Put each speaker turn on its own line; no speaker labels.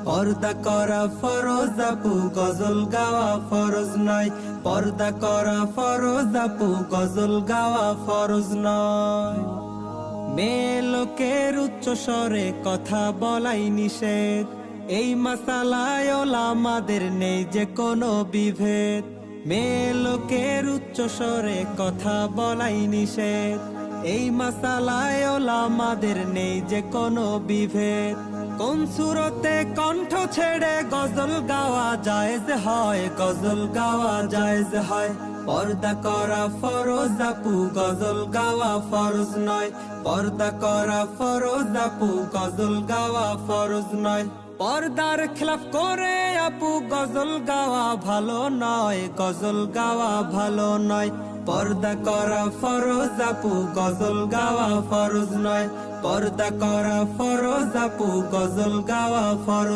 পর্দা করা ফরজ আপু, গজল গাওয়া ফরজ নয়। পর্দা করা ফরজ আপু, গজল গাওয়া ফরজ নয়। মেয়ে লোকের উচ্চ স্বরে কথা বলাই নিষেধ, এই মাসালায় ওলামাদের নেই যে কোনো বিভেদ। মেয়ে লোকের উচ্চ স্বরে কথা বলাই নিষেধ, এই মাসালায় ওলামাদের নেই যে কোনো বিভেদ। কোন সুরতে কণ্ঠ ছেড়ে গজল গাওয়া জায়েজ হয়, গজল গাওয়া জায়েজ হয়। পর্দা করা ফরজ আপু, গজল গাওয়া ফরজ নয়। পর্দা করা ফরজ আপু, গজল গাওয়া ফরজ নয়। পর্দার খেলাফ করে আপু গজল গাওয়া ভালো নয়, গজল গাওয়া ভালো নয়। পর্দা করা ফরজ আপু, গজল গাওয়া ফরজ নয়। পর্দা করা ফরজ আপু, গজল গাওয়া ফরজ।